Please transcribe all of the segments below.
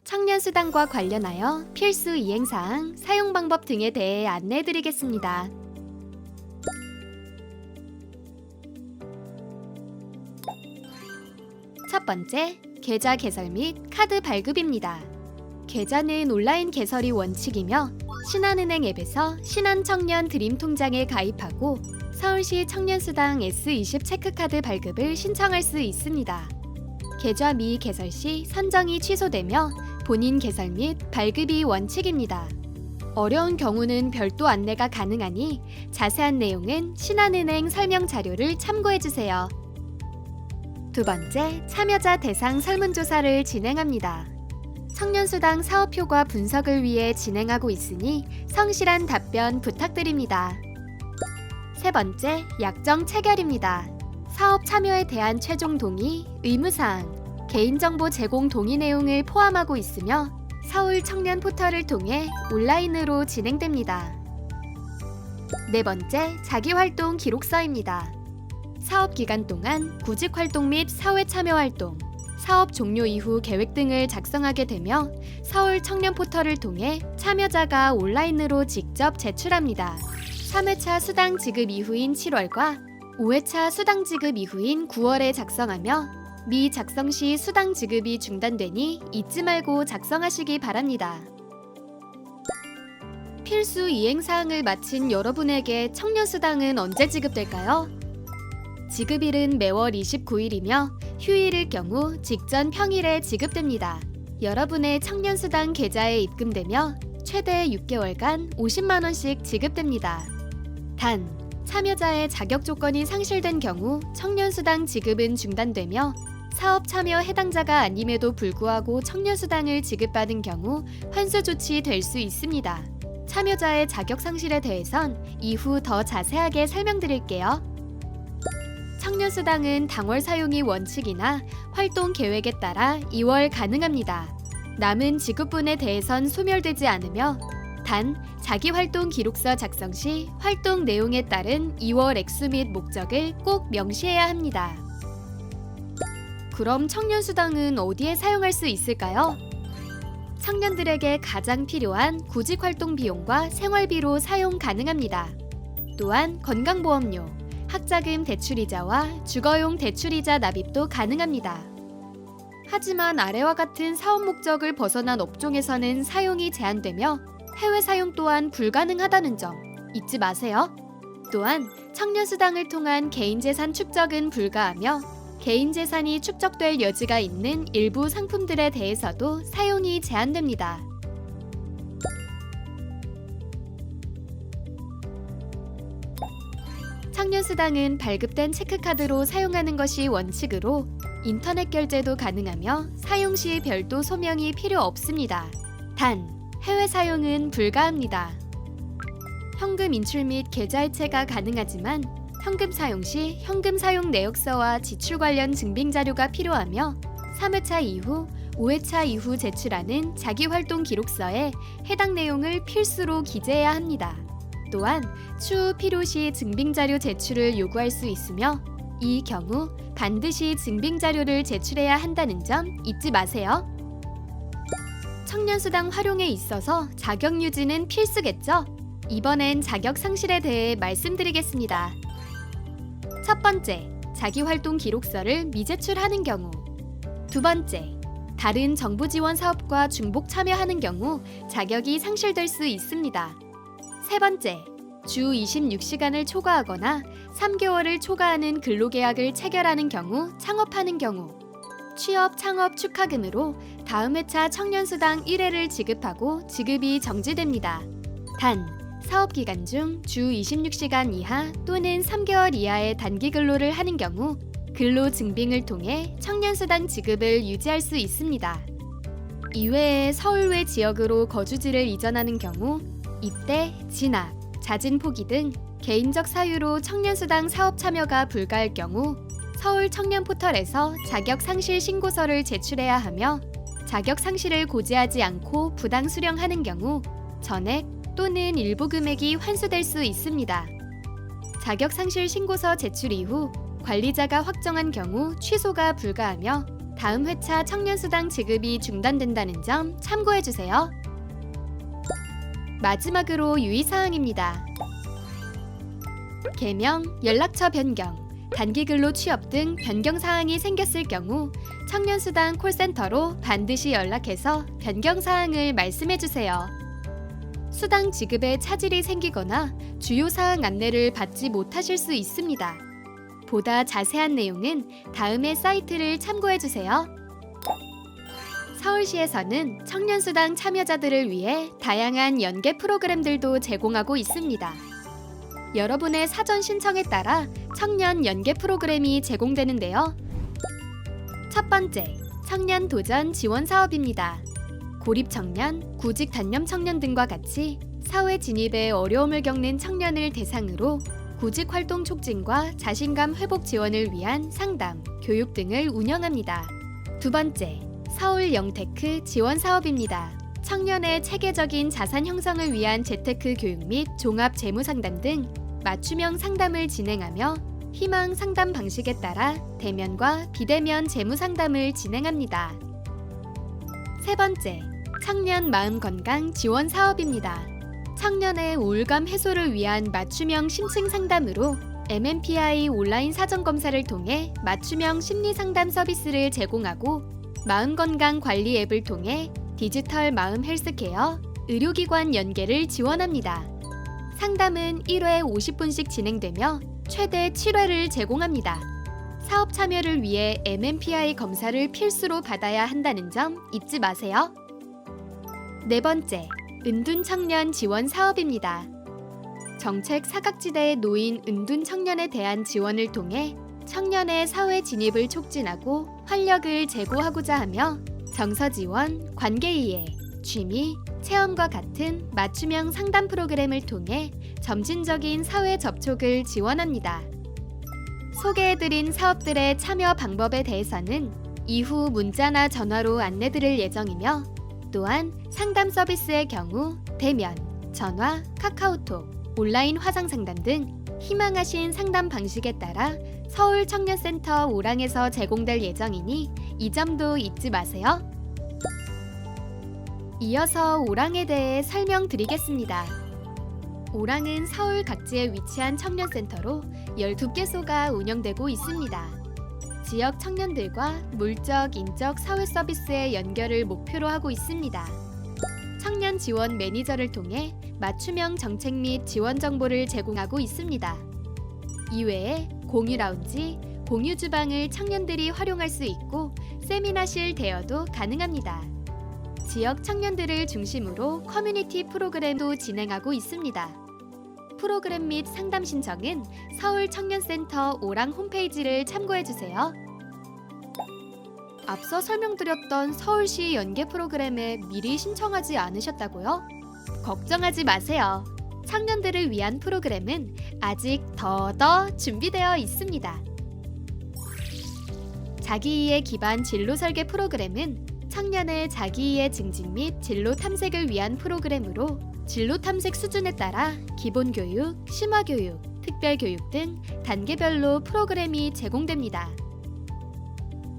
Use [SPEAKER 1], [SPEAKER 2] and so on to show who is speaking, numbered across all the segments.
[SPEAKER 1] 청년수당과 관련하여 필수 이행사항, 사용 방법 등에 대해 안내해드리겠습니다. 첫 번째, 계좌 개설 및 카드 발급입니다. 계좌는 온라인 개설이 원칙이며 신한은행 앱에서 신한청년 드림통장에 가입하고 서울시 청년수당 S20 체크카드 발급을 신청할 수 있습니다. 계좌 미개설 시 선정이 취소되며 본인 개설 및 발급이 원칙입니다. 어려운 경우는 별도 안내가 가능하니 자세한 내용은 신한은행 설명 자료를 참고해주세요. 두 번째, 참여자 대상 설문조사를 진행합니다. 청년수당 사업 효과 분석을 위해 진행하고 있으니 성실한 답변 부탁드립니다. 세 번째, 약정 체결입니다. 사업 참여에 대한 최종 동의, 의무사항, 개인정보 제공 동의 내용을 포함하고 있으며 서울 청년 포털을 통해 온라인으로 진행됩니다. 네 번째, 자기활동 기록서입니다. 사업 기간 동안 구직활동 및 사회참여활동, 사업 종료 이후 계획 등을 작성하게 되며 서울 청년 포털을 통해 참여자가 온라인으로 직접 제출합니다. 3회차 수당 지급 이후인 7월과 5회차 수당 지급 이후인 9월에 작성하며 미작성 시 수당 지급이 중단되니 잊지 말고 작성하시기 바랍니다. 필수 이행사항을 마친 여러분에게 청년수당은 언제 지급될까요? 지급일은 매월 29일이며 휴일일 경우 직전 평일에 지급됩니다. 여러분의 청년수당 계좌에 입금되며 최대 6개월간 50만원씩 지급됩니다. 단, 참여자의 자격 조건이 상실된 경우 청년수당 지급은 중단되며 사업 참여 해당자가 아님에도 불구하고 청년수당을 지급받은 경우 환수 조치될 수 있습니다. 참여자의 자격 상실에 대해선 이후 더 자세하게 설명드릴게요. 청년수당은 당월 사용이 원칙이나 활동 계획에 따라 2월 가능합니다. 남은 지급분에 대해선 소멸되지 않으며 단, 자기활동 기록서 작성 시 활동 내용에 따른 2월 액수 및 목적을 꼭 명시해야 합니다. 그럼 청년수당은 어디에 사용할 수 있을까요? 청년들에게 가장 필요한 구직활동 비용과 생활비로 사용 가능합니다. 또한 건강보험료, 학자금 대출이자와 주거용 대출이자 납입도 가능합니다. 하지만 아래와 같은 사업 목적을 벗어난 업종에서는 사용이 제한되며 해외 사용 또한 불가능하다는 점 잊지 마세요. 또한 청년수당을 통한 개인재산 축적은 불가하며 개인재산이 축적될 여지가 있는 일부 상품들에 대해서도 사용이 제한됩니다. 청년수당은 발급된 체크카드로 사용하는 것이 원칙으로 인터넷 결제도 가능하며 사용 시 별도 소명이 필요 없습니다. 단, 해외 사용은 불가합니다. 현금 인출 및 계좌이체가 가능하지만 현금 사용 시 현금 사용 내역서와 지출 관련 증빙 자료가 필요하며 3회차 이후, 5회차 이후 제출하는 자기활동 기록서에 해당 내용을 필수로 기재해야 합니다. 또한 추후 필요시 증빙자료 제출을 요구할 수 있으며 이 경우 반드시 증빙자료를 제출해야 한다는 점 잊지 마세요. 청년수당 활용에 있어서 자격 유지는 필수겠죠? 이번엔 자격 상실에 대해 말씀드리겠습니다. 첫 번째, 자기활동 기록서를 미제출하는 경우. 두 번째, 다른 정부 지원 사업과 중복 참여하는 경우 자격이 상실될 수 있습니다. 세 번째, 주 26시간을 초과하거나 3개월을 초과하는 근로계약을 체결하는 경우 창업하는 경우. 취업 창업 축하금으로 다음 회차 청년수당 1회를 지급하고 지급이 정지됩니다. 단, 사업기간 중 주 26시간 이하 또는 3개월 이하의 단기 근로를 하는 경우 근로 증빙을 통해 청년수당 지급을 유지할 수 있습니다. 이외에 서울 외 지역으로 거주지를 이전하는 경우 입대, 진학, 자진 포기 등 개인적 사유로 청년수당 사업 참여가 불가할 경우 서울 청년 포털에서 자격 상실 신고서를 제출해야 하며 자격 상실을 고지하지 않고 부당 수령하는 경우 전액 또는 일부 금액이 환수될 수 있습니다. 자격 상실 신고서 제출 이후 관리자가 확정한 경우 취소가 불가하며 다음 회차 청년수당 지급이 중단된다는 점 참고해주세요. 마지막으로 유의사항입니다. 개명, 연락처 변경, 단기근로 취업 등 변경사항이 생겼을 경우 청년수당 콜센터로 반드시 연락해서 변경사항을 말씀해주세요. 수당 지급에 차질이 생기거나 주요 사항 안내를 받지 못하실 수 있습니다. 보다 자세한 내용은 다음의 사이트를 참고해주세요. 서울시에서는 청년수당 참여자들을 위해 다양한 연계 프로그램들도 제공하고 있습니다. 여러분의 사전 신청에 따라 청년 연계 프로그램이 제공되는데요. 첫 번째, 청년 도전 지원 사업입니다. 고립 청년, 구직 단념 청년 등과 같이 사회 진입에 어려움을 겪는 청년을 대상으로 구직 활동 촉진과 자신감 회복 지원을 위한 상담, 교육 등을 운영합니다. 두 번째, 서울 영테크 지원 사업입니다. 청년의 체계적인 자산 형성을 위한 재테크 교육 및 종합 재무 상담 등 맞춤형 상담을 진행하며 희망 상담 방식에 따라 대면과 비대면 재무 상담을 진행합니다. 세 번째, 청년 마음 건강 지원 사업입니다. 청년의 우울감 해소를 위한 맞춤형 심층 상담으로 MMPI 온라인 사전 검사를 통해 맞춤형 심리 상담 서비스를 제공하고 마음 건강 관리 앱을 통해 디지털 마음 헬스케어, 의료기관 연계를 지원합니다. 상담은 1회 50분씩 진행되며 최대 7회를 제공합니다. 사업 참여를 위해 MMPI 검사를 필수로 받아야 한다는 점 잊지 마세요. 네 번째, 은둔 청년 지원 사업입니다. 정책 사각지대에 놓인 은둔 청년에 대한 지원을 통해 청년의 사회 진입을 촉진하고 활력을 제고하고자 하며 정서 지원, 관계 이해, 취미, 체험과 같은 맞춤형 상담 프로그램을 통해 점진적인 사회 접촉을 지원합니다. 소개해드린 사업들의 참여 방법에 대해서는 이후 문자나 전화로 안내드릴 예정이며 또한 상담 서비스의 경우 대면, 전화, 카카오톡, 온라인 화상 상담 등 희망하신 상담 방식에 따라 서울 청년센터 오랑에서 제공될 예정이니 이 점도 잊지 마세요. 이어서 오랑에 대해 설명드리겠습니다. 오랑은 서울 각지에 위치한 청년센터로 12개소가 운영되고 있습니다. 지역 청년들과 물적, 인적 사회 서비스의 연결을 목표로 하고 있습니다. 청년 지원 매니저를 통해 맞춤형 정책 및 지원 정보를 제공하고 있습니다. 이외에 공유 라운지, 공유 주방을 청년들이 활용할 수 있고 세미나실 대여도 가능합니다. 지역 청년들을 중심으로 커뮤니티 프로그램도 진행하고 있습니다. 프로그램 및 상담 신청은 서울 청년센터 오랑 홈페이지를 참고해주세요. 앞서 설명드렸던 서울시 연계 프로그램에 미리 신청하지 않으셨다고요? 걱정하지 마세요. 청년들을 위한 프로그램은 아직 더 준비되어 있습니다. 자기이해 기반 진로 설계 프로그램은 청년의 자기이해 증진 및 진로 탐색을 위한 프로그램으로 진로 탐색 수준에 따라 기본교육, 심화교육, 특별교육 등 단계별로 프로그램이 제공됩니다.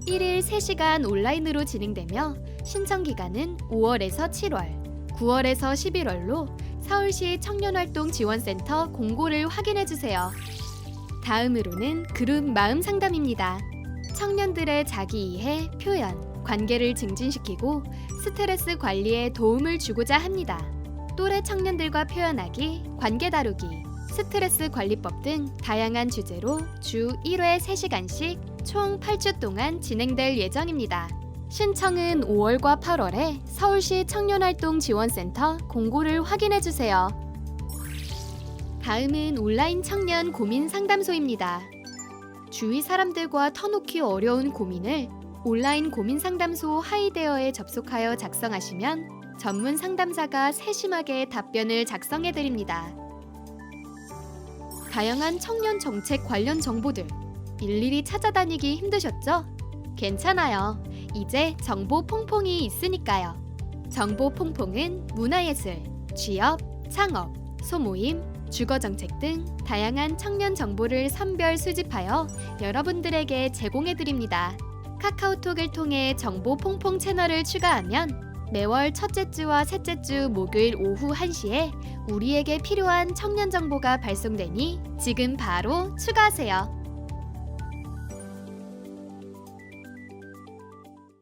[SPEAKER 1] 1일 3시간 온라인으로 진행되며 신청 기간은 5월에서 7월, 9월에서 11월로 서울시 청년활동 지원센터 공고를 확인해주세요. 다음으로는 그룹 마음 상담입니다. 청년들의 자기이해, 표현, 관계를 증진시키고 스트레스 관리에 도움을 주고자 합니다. 또래 청년들과 표현하기, 관계 다루기, 스트레스 관리법 등 다양한 주제로 주 1회 3시간씩 총 8주 동안 진행될 예정입니다. 신청은 5월과 8월에 서울시 청년활동지원센터 공고를 확인해주세요. 다음은 온라인 청년 고민 상담소입니다. 주위 사람들과 터놓기 어려운 고민을 온라인 고민 상담소 하이데어에 접속하여 작성하시면 전문 상담사가 세심하게 답변을 작성해드립니다. 다양한 청년 정책 관련 정보들 일일이 찾아다니기 힘드셨죠? 괜찮아요. 이제 정보 퐁퐁이 있으니까요. 정보 퐁퐁은 문화예술, 취업, 창업, 소모임, 주거정책 등 다양한 청년 정보를 선별 수집하여 여러분들에게 제공해드립니다. 카카오톡을 통해 정보 퐁퐁 채널을 추가하면 매월 첫째 주와 셋째 주 목요일 오후 1시에 우리에게 필요한 청년 정보가 발송되니 지금 바로 추가하세요.